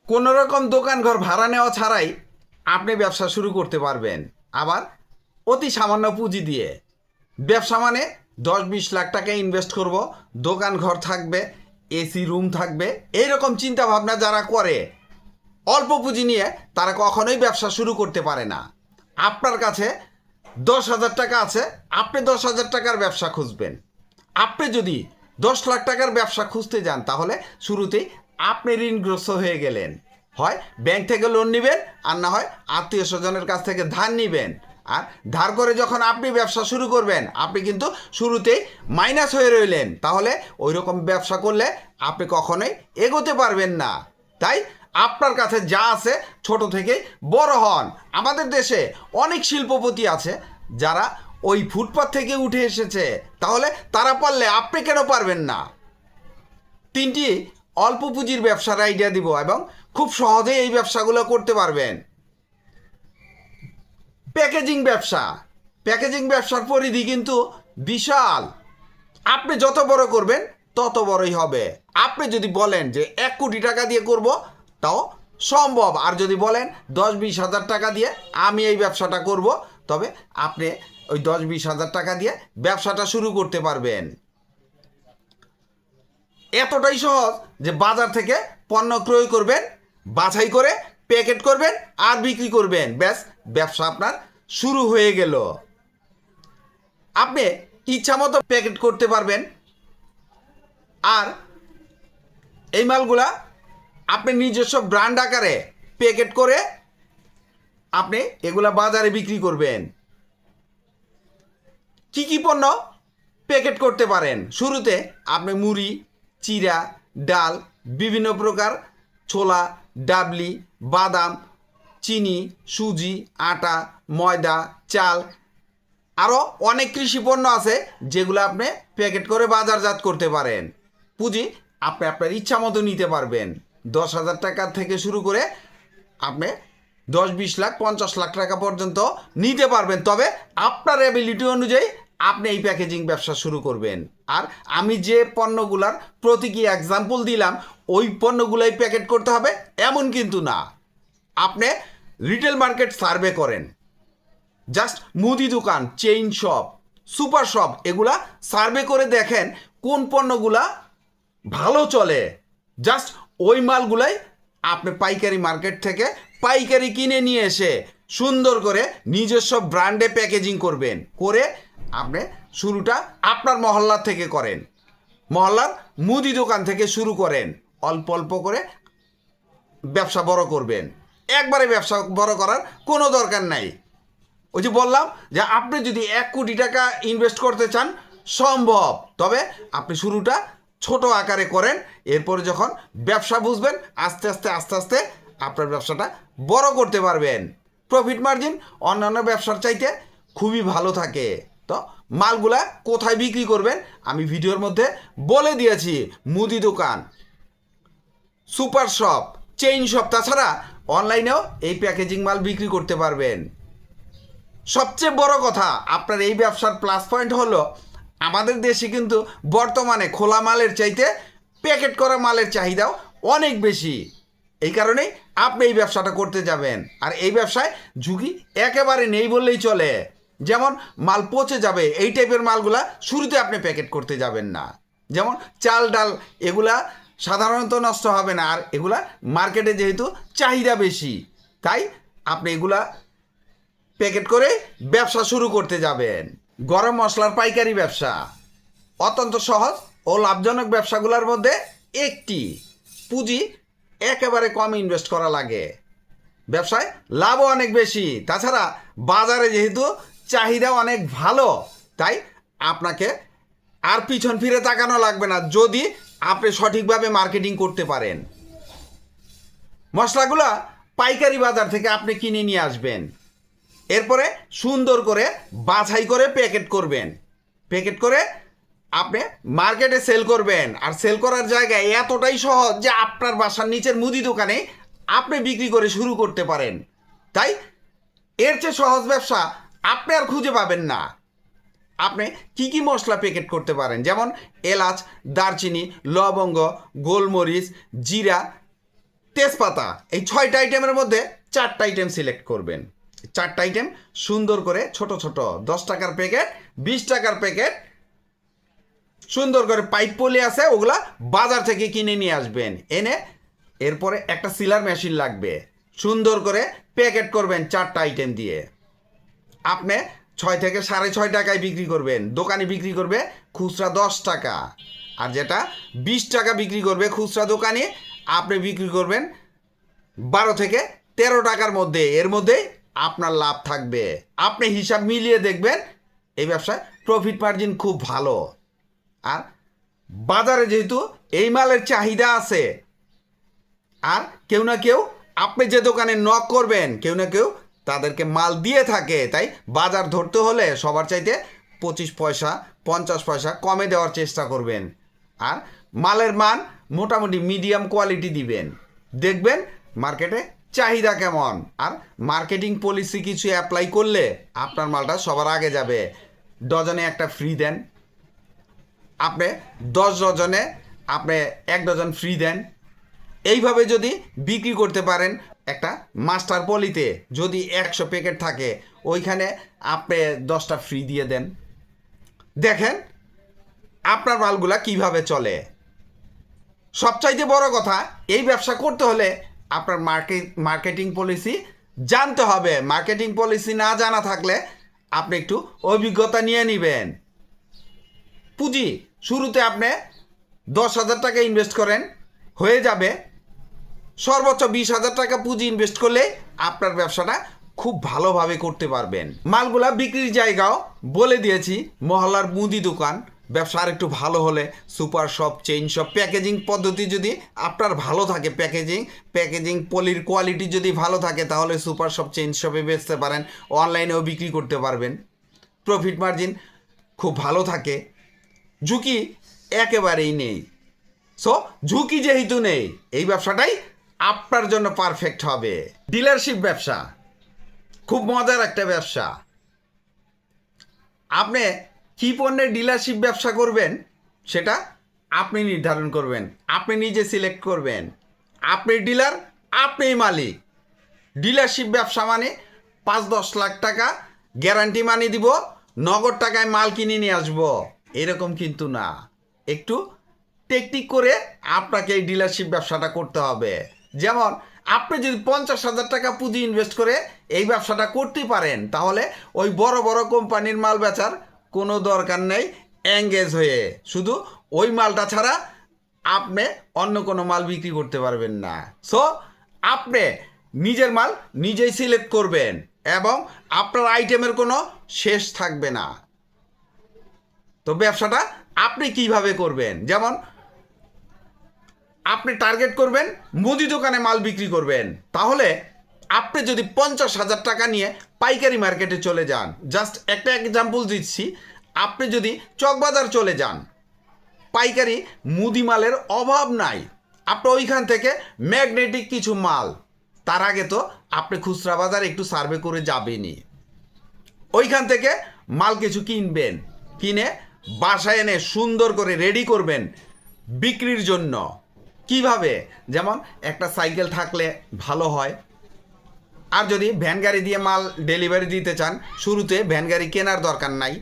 কোনো রকম দোকানঘর ভাড়া নেওয়া ছাড়াই আপনি ব্যবসা শুরু করতে পারবেন, আবার অতি সামান্য পুঁজি দিয়ে। ব্যবসা মানে 10-20 লাখ টাকা ইনভেস্ট করব, দোকান ঘর থাকবে, এসি রুম থাকবে, এইরকম চিন্তা ভাবনা যারা করে অল্প পুঁজি নিয়ে তারা কখনোই ব্যবসা শুরু করতে পারে না। আপনার কাছে 10,000 টাকা আছে, আপনি 10,000 টাকার ব্যবসা খুঁজবেন। আপনি যদি 10 লাখ টাকার ব্যবসা খুঁজতে যান তাহলে শুরুতেই আপনি ঋণগ্রস্ত হয়ে গেলেন। হয় ব্যাংক থেকে লোন নেবেন, আর না হয় আত্মীয় স্বজনের কাছ থেকে ধার নেবেন। আর ধার করে যখন আপনি ব্যবসা শুরু করবেন আপনি কিন্তু শুরুতেই মাইনাস হয়ে রইলেন। তাহলে ওই রকম ব্যবসা করলে আপনি কখনোই এগোতে পারবেন না। তাই আপনার কাছে যা আছে ছোট থেকে বড় হন। আমাদের দেশে অনেক শিল্পপতি আছে যারা ওই ফুটপাত থেকে উঠে এসেছে, তাহলে তারা পারলে আপনি কেন পারবেন না? 3টি অল্প পুঁজির ব্যবসার আইডিয়া দিব এবং খুব সহজেই এই ব্যবসাগুলো করতে পারবেন। প্যাকেজিং ব্যবসা। প্যাকেজিং ব্যবসার পরিধি কিন্তু বিশাল। আপনি যত বড় করবেন তত বড়ই হবে। আপনি যদি বলেন যে 1 কোটি টাকা দিয়ে করব, তাও সম্ভব। আর যদি বলেন 10-20 হাজার টাকা দিয়ে আমি এই ব্যবসাটা করব, তবে আপনি ওই 10-20 হাজার টাকা দিয়ে ব্যবসাটা শুরু করতে পারবেন। এতটাই সহজ যে বাজার থেকে পণ্য ক্রয় করবেন, বাছাই করে প্যাকেট করবেন আর বিক্রি করবেন, ব্যাস ব্যবসা আপনার শুরু হয়ে গেল। আপনি ইচ্ছা মতো প্যাকেট করতে পারবেন, আর এই মালগুলা আপনি নিজস্ব ব্র্যান্ড আকারে প্যাকেট করে আপনি এগুলা বাজারে বিক্রি করবেন। কি কি পণ্য প্যাকেট করতে পারেন? শুরুতে আপনি মুড়ি, চিরা, ডাল, বিভিন্ন প্রকার ছোলা, ডাবলি, বাদাম, চিনি, সুজি, আটা, ময়দা, চাল, আরও অনেক কৃষি পণ্য আছে যেগুলো আপনি প্যাকেট করে বাজারজাত করতে পারেন। পুঁজি আপনি আপনার ইচ্ছা মতো নিতে পারবেন। 10,000 টাকা থেকে শুরু করে আপনি 10-20 লাখ 50 লাখ টাকা পর্যন্ত নিতে পারবেন। তবে আপনার অ্যাবিলিটি অনুযায়ী আপনি এই প্যাকেজিং ব্যবসা শুরু করবেন। আর আমি যে পণ্যগুলার প্রতীকী এক্সাম্পল দিলাম ওই পণ্যগুলাই প্যাকেট করতে হবে এমন কিন্তু না। আপনি রিটেল মার্কেট সার্ভে করেন, জাস্ট মুদি দোকান, চেইন শপ, সুপার শপ, এগুলা সার্ভে করে দেখেন কোন পণ্যগুলা ভালো চলে। জাস্ট ওই মালগুলাই আপনি পাইকারি মার্কেট থেকে পাইকারি কিনে নিয়ে এসে সুন্দর করে নিজস্ব ব্র্যান্ডে প্যাকেজিং করবেন। করে আপনি শুরুটা আপনার মহল্লা থেকে করেন, মহল্লার মুদি দোকান থেকে শুরু করেন। অল্প অল্প করে ব্যবসা বড় করবেন। একবারে ব্যবসা বড় করার কোনো দরকার নাই। ওই যে বললাম যে আপনি যদি 1 কোটি টাকা ইনভেস্ট করতে চান সম্ভব, তবে আপনি শুরুটা ছোট আকারে করেন। এরপরে যখন ব্যবসা বুঝবেন আস্তে আস্তে আস্তে আস্তে আপনার ব্যবসাটা বড় করতে পারবেন। প্রফিট মার্জিন অন্যান্য ব্যবসার চাইতে খুবই ভালো থাকে। তো মালগুলা কোথায় বিক্রি করবেন আমি ভিডিওর মধ্যে বলে দিয়েছি। মুদি দোকান, সুপার শপ, চেইন শপ, তাছাড়া অনলাইনেও এই প্যাকেজিং মাল বিক্রি করতে পারবেন। সবচেয়ে বড় কথা, আপনার এই ব্যবসার প্লাস পয়েন্ট হলো আমাদের দেশে কিন্তু বর্তমানে খোলা মালের চাইতে প্যাকেট করা মালের চাহিদাও অনেক বেশি। এই কারণেই আপনি এই ব্যবসাটা করতে যাবেন। আর এই ব্যবসায় ঝুঁকি একেবারে নেই বললেই চলে। যেমন মাল পচে যাবে এই টাইপের মালগুলা শুরুতে আপনি প্যাকেট করতে যাবেন না। যেমন চাল, ডাল, এগুলা সাধারণত নষ্ট হবে না। আর এগুলা মার্কেটে যেহেতু চাহিদা বেশি, তাই আপনি এগুলা প্যাকেট করে ব্যবসা শুরু করতে যাবেন। গরম মশলার পাইকারি ব্যবসা অত্যন্ত সহজ ও লাভজনক ব্যবসাগুলোর মধ্যে একটি। পুঁজি একেবারে কম ইনভেস্ট করা লাগে, ব্যবসায় লাভও অনেক বেশি। তাছাড়া বাজারে যেহেতু চাহিদা অনেক ভালো, তাই আপনাকে আর পিছন ফিরে তাকানো লাগবে না যদি আপনি সঠিকভাবে মার্কেটিং করতে পারেন। মশলাগুলো পাইকারি বাজার থেকে আপনি কিনে নিয়ে আসবেন। এরপরে সুন্দর করে বাছাই করে প্যাকেট করবেন। প্যাকেট করে আপনি মার্কেটে সেল করবেন। আর সেল করার জায়গায় এতটাই সহজ যে আপনার বাসার নিচের মুদি দোকানে আপনি বিক্রি করে শুরু করতে পারেন। তাই এর চেয়ে সহজ ব্যবসা আপনি আর খুঁজে পাবেন না। আপনি কি কি মশলা প্যাকেট করতে পারেন, যেমন এলাচ, দারচিনি, লবঙ্গ, গোলমরিচ, জিরা, তেজপাতা, এই 6টা আইটেমের মধ্যে 4টা আইটেম সিলেক্ট করবেন। 4টা আইটেম সুন্দর করে ছোট ছোট 10 টাকার প্যাকেট, 20 টাকার প্যাকেট সুন্দর করে পাইপ পলি আছে, ওগুলা বাজার থেকে কিনে নিয়ে আসবেন। এনে এরপরে একটা সিলার মেশিন লাগবে, সুন্দর করে প্যাকেট করবেন 4টা আইটেম দিয়ে। আপনি 6 থেকে 6.5 টাকায় বিক্রি করবেন, দোকানে বিক্রি করবে খুচরা 10 টাকা, আর যেটা 20 টাকা বিক্রি করবে খুচরা দোকানে, আপনি বিক্রি করবেন 12 থেকে 13 টাকার মধ্যে। এর মধ্যেই আপনার লাভ থাকবে। আপনি হিসাব মিলিয়ে দেখবেন এই ব্যবসায় প্রফিট মার্জিন খুব ভালো। আর বাজারে যেহেতু এই মালের চাহিদা আছে, আর কেউ না কেউ আপনি যে দোকানে নক করবেন কেউ না কেউ তাদেরকে মাল দিয়ে থাকে, তাই বাজার ধরতে হলে সবার চাইতে 25 পয়সা 50 পয়সা কমে দেওয়ার চেষ্টা করবেন। আর মালের মান মোটামুটি মিডিয়াম কোয়ালিটি দিবেন, দেখবেন মার্কেটে চাহিদা কেমন। আর মার্কেটিং পলিসি কিছু অ্যাপ্লাই করলে আপনার মালটা সবার আগে যাবে। ডজনে একটা ফ্রি দেন, আপনি 10 ডজনে আপনি 1 ডজন ফ্রি দেন। এইভাবে যদি বিক্রি করতে পারেন, একটা মাস্টার পলিতে যদি 100 প্যাকেট থাকে ওইখানে আপনি 10টা ফ্রি দিয়ে দেন। দেখেন আপনার মালগুলা কিভাবে চলে। সবচাইতে বড় কথা, এই ব্যবসা করতে হলে আপনার মার্কেটিং পলিসি জানতে হবে। মার্কেটিং পলিসি না জানা থাকলে আপনি একটু অভিজ্ঞতা নিয়ে নেবেন। পুঁজি শুরুতে আপনি 10,000 টাকা ইনভেস্ট করেন, হয়ে যাবে। সর্বোচ্চ 20,000 টাকা পুঁজি ইনভেস্ট করলে আপনার ব্যবসাটা খুব ভালোভাবে করতে পারবেন। মালগুলা বিক্রির জায়গাও বলে দিয়েছি, মহল্লার মুদি দোকান, ব্যবসা আর একটু ভালো হলে super shop, chain shop. Packaging পদ্ধতি যদি আপনার ভালো থাকে, প্যাকেজিং পলির কোয়ালিটি যদি ভালো থাকে, তাহলে সুপার শপ, চেইন শপে বেচতে পারেন, অনলাইনেও বিক্রি করতে পারবেন। প্রফিট মার্জিন খুব ভালো থাকে, ঝুঁকি একেবারেই নেই। সো ঝুঁকি যেহেতু নেই, এই ব্যবসাটাই আপনার জন্য পারফেক্ট হবে। ডিলারশিপ ব্যবসা খুব মজার একটা ব্যবসা। আপনি কী পণ্যের ডিলারশিপ ব্যবসা করবেন সেটা আপনি নির্ধারণ করবেন, আপনি নিজে সিলেক্ট করবেন। আপনি ডিলার, আপনিই মালিক। ডিলারশিপ ব্যবসা মানে 5-10 লাখ টাকা গ্যারান্টি মানি দিব, নগদ টাকায় মাল কিনে নিয়ে আসবো, এরকম কিন্তু না। একটু টেকনিক করে আপনাকে এই ডিলারশিপ ব্যবসাটা করতে হবে। যেমন আপনি যদি 50,000 টাকা পুঁজি ইনভেস্ট করে এই ব্যবসাটা করতে পারেন, তাহলে ওই বড় বড় কোম্পানির মাল বেচার কোনো দরকার নেই। এঙ্গেজ হয়ে শুধু ওই মালটা ছাড়া আপনি অন্য কোনো মাল বিক্রি করতে পারবেন না। সো আপনি নিজের মাল নিজেই সিলেক্ট করবেন এবং আপনার আইটেমের কোনো শেষ থাকবে না। তো ব্যবসাটা আপনি কিভাবে করবেন, যেমন আপনি টার্গেট করবেন মুদি দোকানে মাল বিক্রি করবেন, তাহলে আপনি যদি 50,000 টাকা নিয়ে পাইকারি মার্কেটে চলে যান, জাস্ট একটা এক্সাম্পল দিচ্ছি, আপনি যদি চকবাজার চলে যান, পাইকারি মুদি মালের অভাব নাই, আপনি ওইখান থেকে ম্যাগনেটিক কিছু মাল, তার আগে তো আপনি খুচরা বাজার একটু সার্ভে করে যাবেনই, ওইখান থেকে মাল কিছু কিনবেন, কিনে বাসায় এনে সুন্দর করে রেডি করবেন বিক্রির জন্য। কিভাবে, যেমন একটা সাইকেল থাকলে ভালো হয়। আর যদি ভ্যান গাড়ি দিয়ে মাল ডেলিভারি দিতে চান, শুরুতে ভ্যান গাড়ি কেনার দরকার নাই,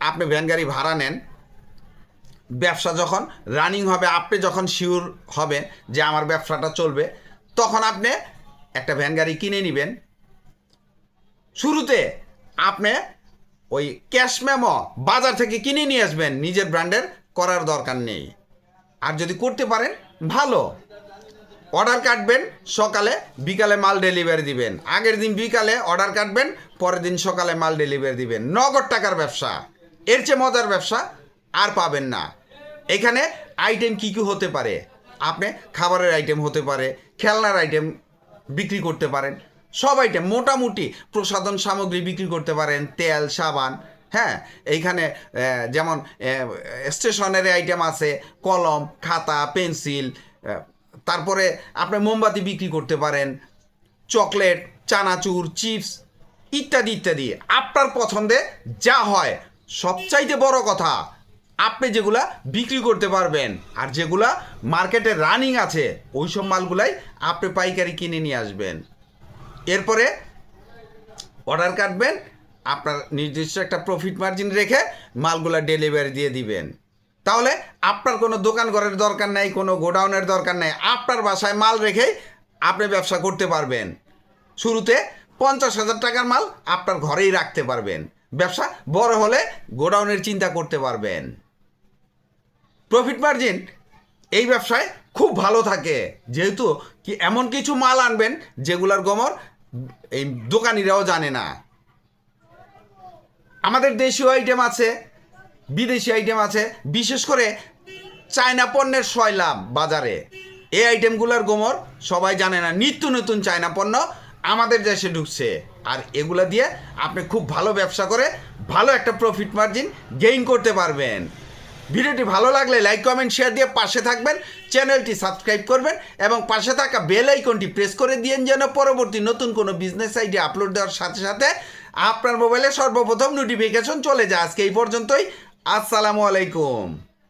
আপনি ভ্যান গাড়ি ভাড়া নেন। ব্যবসা যখন রানিং হবে, আপনি যখন শিওর হবেন যে আমার ব্যবসাটা চলবে, তখন আপনি একটা ভ্যান গাড়ি কিনে নেবেন। শুরুতে আপনি ওই ক্যাশ মেমো বাজার থেকে কিনে নিয়ে আসবেন, নিজের ব্র্যান্ডের করার দরকার নেই। আর যদি করতে পারেন ভালো, অর্ডার কাটবেন, সকালে বিকালে মাল ডেলিভারি দিবেন, আগের দিন বিকালে অর্ডার কাটবেন, পরের দিন সকালে মাল ডেলিভারি দিবেন। নগদ টাকার ব্যবসা, এর চেয়ে মজার ব্যবসা আর পাবেন না। এখানে আইটেম কী কী হতে পারে, আপনি খাবারের আইটেম হতে পারে, খেলনার আইটেম বিক্রি করতে পারেন, সব আইটেম মোটামুটি প্রসাধন সামগ্রী বিক্রি করতে পারেন, তেল, সাবান। হ্যাঁ, এইখানে যেমন স্টেশনারি আইটেম আছে, কলম, খাতা, পেন্সিল, তারপরে আপনি মোমবাতি বিক্রি করতে পারেন, চকলেট, চানাচুর, চিপস ইত্যাদি ইত্যাদি। আপনার পছন্দে যা হয়, সবচাইতে বড় কথা আপনি যেগুলা বিক্রি করতে পারবেন, আর যেগুলা মার্কেটে রানিং আছে ওই সব মালগুলাই আপনি পাইকারি কিনে নিয়ে আসবেন। এরপরে অর্ডার কাটবেন, আপনার নির্দিষ্ট একটা প্রফিট মার্জিন রেখে মালগুলা ডেলিভারি দিয়ে দিবেন। তাহলে আপনার কোনো দোকান ঘরের দরকার নেই, কোনো গোডাউনের দরকার নেই, আপনার বাসায় মাল রেখেই আপনি ব্যবসা করতে পারবেন। শুরুতে 50,000 টাকার মাল আপনার ঘরেই রাখতে পারবেন, ব্যবসা বড় হলে গোডাউনের চিন্তা করতে পারবেন। প্রফিট মার্জিন এই ব্যবসায় খুব ভালো থাকে, যেহেতু কি এমন কিছু মাল আনবেন যেগুলার গমর এই দোকানিরাও জানে না। আমাদের দেশীয় আইটেম আছে, বিদেশি আইটেম আছে, বিশেষ করে চায়না পণ্যের সয়লাভ বাজারে। এই আইটেমগুলোর গোমর সবাই জানে না, নিত্য নতুন চায়না পণ্য আমাদের দেশে ঢুকছে, আর এগুলা দিয়ে আপনি খুব ভালো ব্যবসা করে ভালো একটা প্রফিট মার্জিন গেইন করতে পারবেন। ভিডিওটি ভালো লাগলে লাইক কমেন্ট শেয়ার দিয়ে পাশে থাকবেন, চ্যানেলটি সাবস্ক্রাইব করবেন এবং পাশে থাকা বেল আইকনটি প্রেস করে দিয়েন যেন পরবর্তী নতুন কোনো বিজনেস আইডিয়া আপলোড দেওয়ার সাথে সাথে আপনার মোবাইলে সর্বপ্রথম নোটিফিকেশন চলে যায়। আজকে এই পর্যন্তই। আসসালামু আলাইকুম।